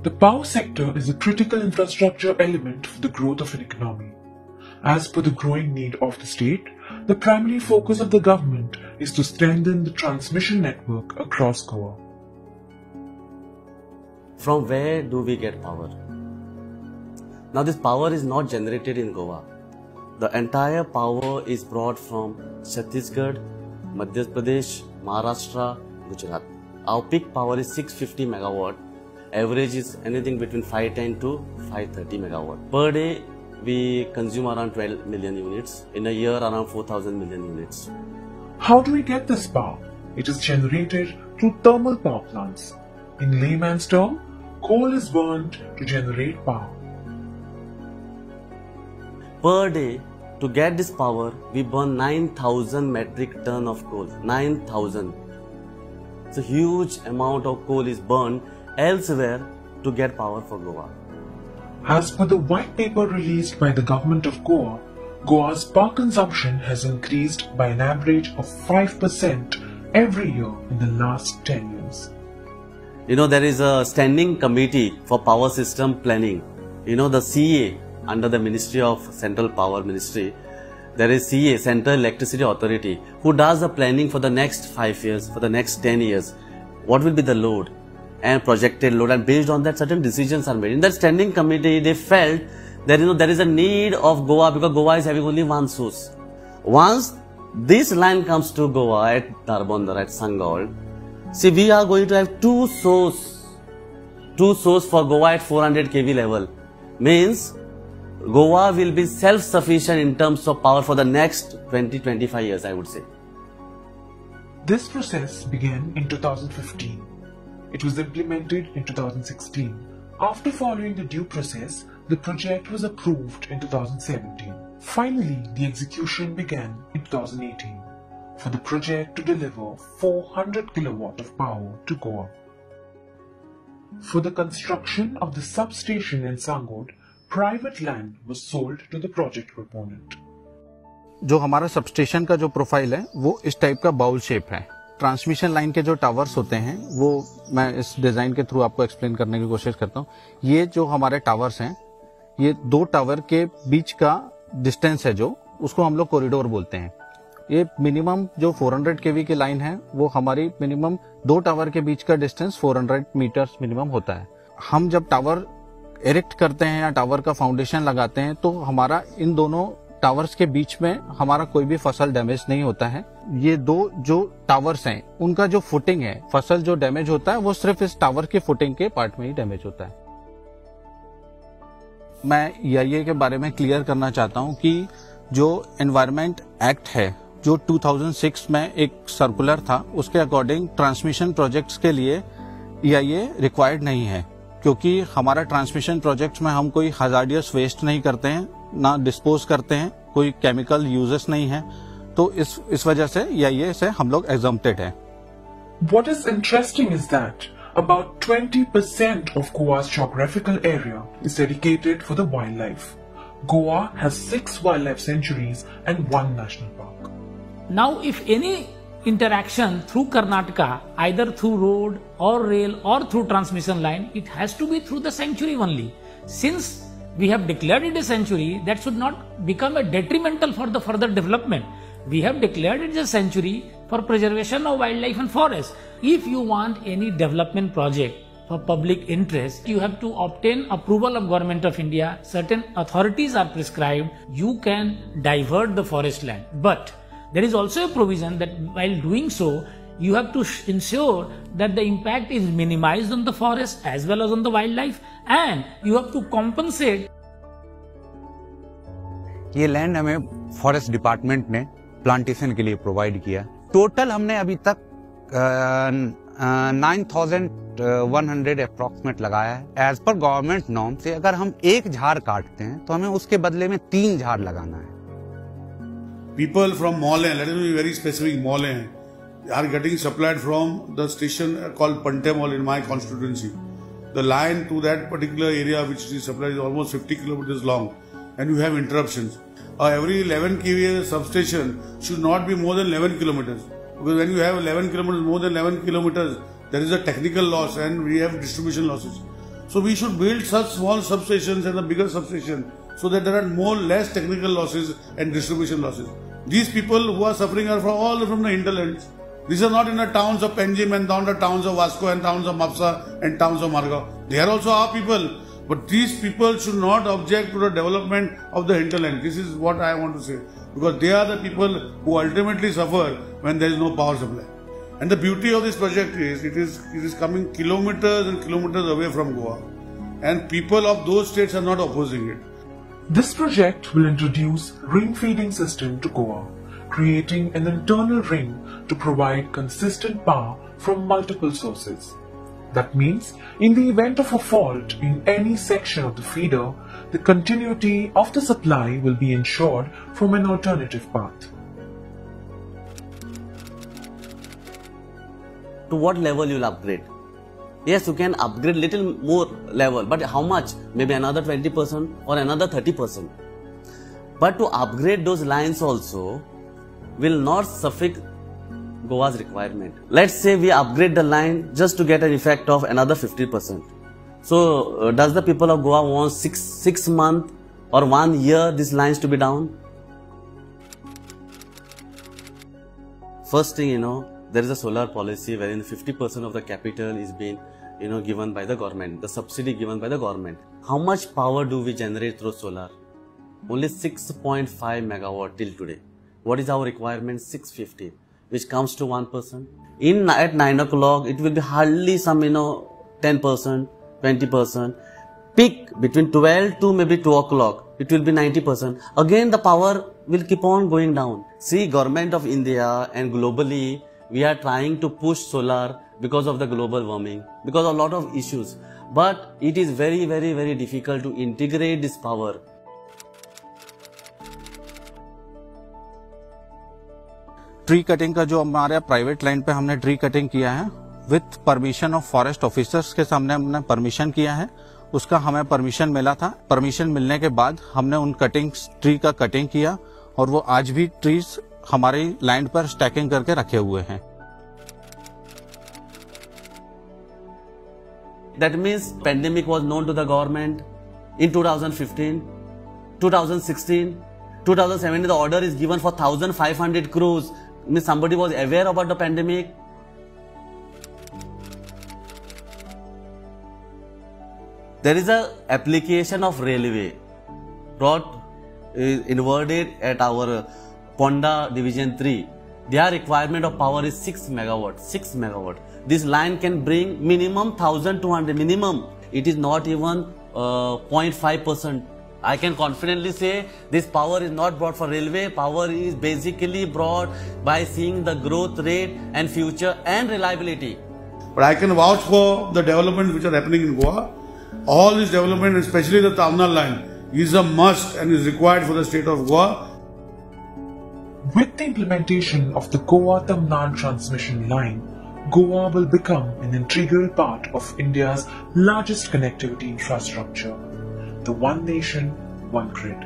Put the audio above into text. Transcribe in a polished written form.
The power sector is a critical infrastructure element for the growth of an economy. As per the growing need of the state, the primary focus of the government is to strengthen the transmission network across Goa. From where do we get power? Now this power is not generated in Goa. The entire power is brought from Chhattisgarh, Madhya Pradesh, Maharashtra, Gujarat. Our peak power is 650 megawatt. Average is anything between 510 to 530 megawatt. Per day, we consume around 12 million units. In a year, around 4,000 million units. How do we get this power? It is generated through thermal power plants. In layman's term, coal is burned to generate power. Per day, to get this power, we burn 9,000 metric ton of coal. 9,000. It's a huge amount of coal is burned elsewhere to get power for Goa. As per the white paper released by the government of Goa, Goa's power consumption has increased by an average of 5% every year in the last 10 years. There is a standing committee for power system planning. The CEA under the Ministry of Central Power Ministry, there is CEA, Central Electricity Authority, who does the planning for the next 5 years, for the next 10 years. What will be the load and projected load, and based on that certain decisions are made. In that standing committee, they felt that there is a need of Goa because Goa is having only one source. Once this line comes to Goa at Darbandar, at Sangaul, see, we are going to have two source for Goa at 400 kV level. Means Goa will be self-sufficient in terms of power for the next 20-25 years, I would say. This process began in 2015. It was implemented in 2016. After following the due process, the project was approved in 2017. Finally, the execution began in 2018 for the project to deliver 400 kilowatt of power to Goa. For the construction of the substation in Sangod, private land was sold to the project proponent. जो हमारा substation का जो profile है वो इस type का bowl shape है. Transmission line के जो टावर्स होते हैं वो मैं इस डिजाइन के थ्रू आपको एक्सप्लेन करने की कोशिश करता हूँ. ये जो हमारे टावर्स हैं, ये दो टावर के बीच का डिस्टेंस है जो उसको हम लोग कॉरिडोर बोलते हैं. ये मिनिमम जो 400 केवी की लाइन है वो हमारी मिनिमम दो टावर के बीच का डिस्टेंस 400 मीटर्स मिनिमम होता है. हम जब टावर एरेक्ट करते हैं या टावर का फाउंडेशन लगाते हैं तो हमारा इन दोनों टावर्स के बीच में हमारा कोई भी फसल डैमेज नहीं होता है. ये दो जो टावर्स हैं उनका जो फुटिंग है, फसल जो डैमेज होता है वो सिर्फ इस टावर के फुटिंग के पार्ट में ही डैमेज होता है. मैं EIA के बारे में क्लियर करना चाहता हूं कि जो एनवायरमेंट एक्ट है जो 2006 में एक सर्कुलर था, उसके अकॉर्डिंग ट्रांसमिशन प्रोजेक्ट्स के लिए EIA रिक्वायर्ड नहीं है, क्योंकि हमारा ट्रांसमिशन प्रोजेक्ट्स में हम कोई हजार्डियस वेस्ट नहीं करते हैं, ना डिस्पोज करते हैं, कोई केमिकल यूजेस नहीं है, तो इस वजह से EIA से हम लोग एग्जम्प्टेड हैं. What is interesting is that about 20% of Goa's geographical area is dedicated for the wildlife. Goa has 6 wildlife sanctuaries and 1 national park. Now, if any interaction through Karnataka, either through road or rail or through transmission line, it has to be through the sanctuary only. Since we have declared it a sanctuary, that should not become a detrimental for the further development. We have declared it a sanctuary for preservation of wildlife and forest. If you want any development project for public interest, you have to obtain approval of Government of India. Certain authorities are prescribed. You can divert the forest land. But there is also a provision that while doing so, you have to ensure that the impact is minimized on the forest as well as on the wildlife, and you have to compensate. ये land हमें forest department ने plantation के लिए provide किया. Total हमने अभी तक 9,100 approximate लगाया है. एज पर गवर्नमेंट नॉर्म से अगर हम एक झाड़ काटते हैं तो हमें उसके बदले में 3 झाड़ लगाना है. People from Mole, let us be very specific, Mole are getting supplied from the station called Pante Mall in my constituency. The line to that particular area which is supplied is almost 50 kilometers long, and you have interruptions. Every 11 kVA substation should not be more than 11 kilometers. Because when you have 11 kilometers, more than 11 kilometers, there is a technical loss and we have distribution losses. So we should build such small substations and a bigger substation so that there are less technical losses and distribution losses. These people who are suffering are from the hinterlands. These are not in the towns of Panjim and down the towns of Vasco and towns of Mapsa and towns of Margao. They are also our people. But these people should not object to the development of the hinterland. This is what I want to say. Because they are the people who ultimately suffer when there is no power supply. And the beauty of this project is, it is coming kilometers and kilometers away from Goa. And people of those states are not opposing it. This project will introduce ring feeding system to Goa, creating an internal ring to provide consistent power from multiple sources. That means, in the event of a fault in any section of the feeder, the continuity of the supply will be ensured from an alternative path. To what level you will upgrade? Yes, you can upgrade little more level, but how much? Maybe another 20% or another 30%. But to upgrade those lines also will not suffice Goa's requirement. Let's say we upgrade the line just to get an effect of another 50%. So does the people of Goa want six months or 1 year these lines to be down? First thing, there is a solar policy wherein 50% of the capital is being given by the government, the subsidy given by the government. How much power do we generate through solar? Only 6.5 megawatt till today. What is our requirement? 650, which comes to 1%. At 9 o'clock, it will be hardly some 10%, 20%. Peak between 12 to maybe 2 o'clock, it will be 90%. Again, the power will keep on going down. See, government of India and globally, we are trying to push solar because of the global warming, because of a lot of issues. But it is very, very, very difficult to integrate this power. Tree cutting का जो हमारे private land पे हमने tree cutting किया है with permission of forest officers के सामने हमने परमिशन किया है। उसका हमें परमिशन मिला था। परमिशन मिलने के बाद हमने उन ट्री का कटिंग किया और वो आज भी ट्रीज हमारी लैंड पर स्टैकिंग करके रखे हुए हैं। That means pandemic was known to the government in 2015, 2016, 2017. The order is given for 1,500 crores. Means somebody was aware about the pandemic. There is a application of railway brought inwarded at our Ponda Division 3. Their requirement of power is 6 megawatt. 6 megawatt. This line can bring minimum 1,200 minimum. It is not even 0.5%. I can confidently say this power is not brought for railway. Power is basically brought by seeing the growth rate and future and reliability. But I can vouch for the developments which are happening in Goa. All this development, especially the Tamil line, is a must and is required for the state of Goa. With the implementation of the Goa-Tamil Nadu transmission line, Goa will become an integral part of India's largest connectivity infrastructure, the One Nation, One Grid.